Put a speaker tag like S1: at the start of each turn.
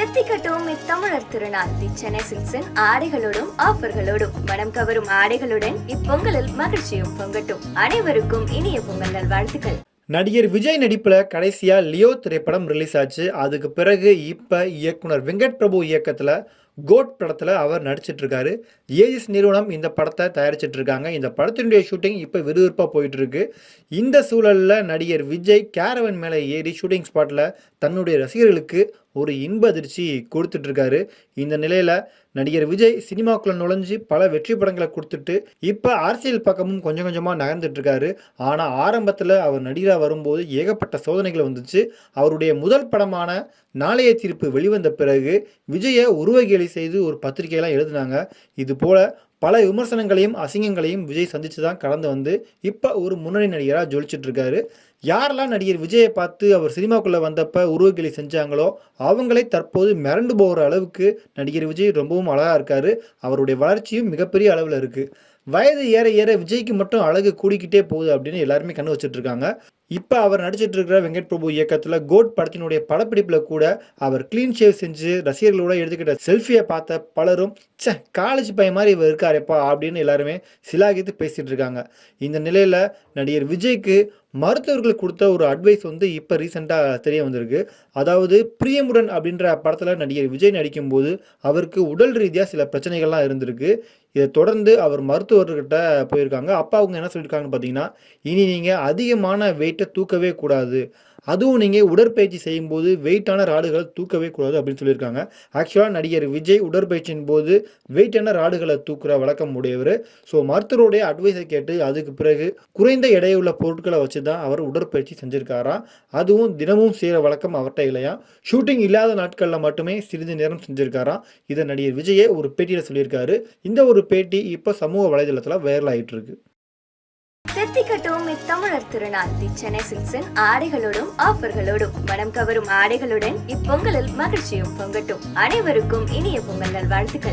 S1: தெத்திக்கட்டும் இத்தமிழர் திருநாள் தி சென்னை சில்க்ஸின் ஆடைகளோடும் ஆஃபர்களோடும் மனம் கவரும் ஆடைகளுடன் இப்பொங்கலில் மகிழ்ச்சியும் பொங்கட்டும். அனைவருக்கும் இனிய பொங்கல் நல்வாழ்த்துக்கள்.
S2: நடிகர் விஜய் நடிப்பில் கடைசியா லியோ திரைப்படம் ரிலீஸ் ஆச்சு. அதுக்கு பிறகு இப்போ இயக்குனர் வெங்கட் பிரபு இயக்கத்தில் கோட் படத்தில் அவர் நடிச்சிட்டு இருக்காரு. ஏஜிஸ் நிறுவனம் இந்த படத்தை தயாரிச்சிட்டு இருக்காங்க. இந்த படத்தினுடைய ஷூட்டிங் இப்போ விறுவிறுப்பாக போயிட்டு இருக்கு. இந்த சூழலில் நடிகர் விஜய் கேரவன் மேலே ஏறி ஷூட்டிங் ஸ்பாட்டில் தன்னுடைய ரசிகர்களுக்கு ஒரு இன்ப அதிர்ச்சி கொடுத்துட்டு இருக்காரு. இந்த நிலையில் நடிகர் விஜய் சினிமாக்குள்ள நுழைஞ்சு பல வெற்றி படங்களை கொடுத்துட்டு இப்போ அரசியல் பக்கமும் கொஞ்சம் கொஞ்சமாக நகர்ந்துட்டு இருக்காரு. ஆனால் ஆரம்பத்தில் அவர் நடிகராக வரும்போது ஏகப்பட்ட சோதனைகள் வந்துச்சு. அவருடைய முதல் படமான நாளைய தீர்ப்பு வெளிவந்த பிறகு விஜயை உருவகேலி செய்து ஒரு பத்திரிகையெல்லாம் எழுதினாங்க. இது போல பல விமர்சனங்களையும் அசிங்கங்களையும் விஜய் சந்தித்து தான் கடந்து வந்து இப்போ ஒரு முன்னணி நடிகராக ஜொலிச்சிட்டு இருக்காரு. யாரெல்லாம் நடிகர் விஜயை பார்த்து அவர் சினிமாக்குள்ளே வந்தப்போ உருவகேலி செஞ்சாங்களோ அவங்களே தற்போது மிரண்டு போகிற அளவுக்கு நடிகர் விஜய் ரொம்பவும் அழகாக இருக்கார். அவருடைய வளர்ச்சியும் மிகப்பெரிய அளவில் இருக்குது. வயது ஏற ஏற விஜய்க்கு மட்டும் அழகு கூடிக்கிட்டே போகுது அப்படின்னு எல்லாருமே கண்ணு வச்சுட்டு இருக்காங்க. இப்போ அவர் நடிச்சிட்டு இருக்கிற வெங்கட் பிரபு இயக்கத்தில் கோட் படத்தினுடைய படப்பிடிப்பில் கூட அவர் க்ளீன் ஷேவ் செஞ்சு ரசிகர்களோட எடுத்துக்கிட்ட செல்ஃபியை பார்த்த பலரும் காலேஜ் பையன் மாதிரி இவர் இருக்காருப்பா அப்படின்னு எல்லாருமே சிலாகித்து பேசிகிட்டு இருக்காங்க. இந்த நிலையில் நடிகர் விஜய்க்கு மருத்துவர்கள் கொடுத்த ஒரு அட்வைஸ் வந்து இப்போ ரீசெண்டாக தெரிய வந்திருக்கு. அதாவது பிரியமுடன் அப்படின்ற படத்தில் நடிகர் விஜய் நடிக்கும்போது அவருக்கு உடல் ரீதியாக சில பிரச்சனைகள்லாம் இருந்திருக்கு. இதை தொடர்ந்து அவர் மருத்துவர்கிட்ட போயிருக்காங்க. அப்பா அவங்க என்ன சொல்லியிருக்காங்கன்னு பார்த்தீங்கன்னா, இனி நீங்கள் அதிகமான வெயிட்டை தூக்கவே கூடாது, அதுவும் நீங்கள் உடற்பயிற்சி செய்யும்போது வெயிட்டான ராடுகளை தூக்கவே கூடாது அப்படின்னு சொல்லியிருக்காங்க. ஆக்சுவலாக நடிகர் விஜய் உடற்பயிற்சியின் போது வெயிட்டான ராடுகளை தூக்குற வழக்கம் உடையவர். ஸோ மருத்துவருடைய அட்வைஸை கேட்டு அதுக்கு பிறகு குறைந்த எடையுள்ள பொருட்களை வச்சு தான் அவர் உடற்பயிற்சி செஞ்சுருக்காராம். அதுவும் தினமும் செய்கிற வழக்கம் அவர்கிட்ட இல்லையா. ஷூட்டிங் இல்லாத நாட்களில் மட்டுமே சிறிது நேரம் செஞ்சுருக்காராம். இதை நடிகர் விஜயே ஒரு பேட்டியில் சொல்லியிருக்காரு. இந்த ஒரு பேட்டி இப்போ சமூக வலைதளத்தில் வைரல் ஆகிட்டு இருக்கு.
S1: தெத்திக்கட்டும் இத்தமிழர் திருநாள் தி சென்னை சில்க்ஸின் ஆடைகளோடும் ஆஃபர்களோடும் மனம் கவரும் ஆடைகளுடன் இப்பொங்கலில் மகிழ்ச்சியும் பொங்கட்டும். அனைவருக்கும் இனிய பொங்கல் நல்வாழ்த்துக்கள்.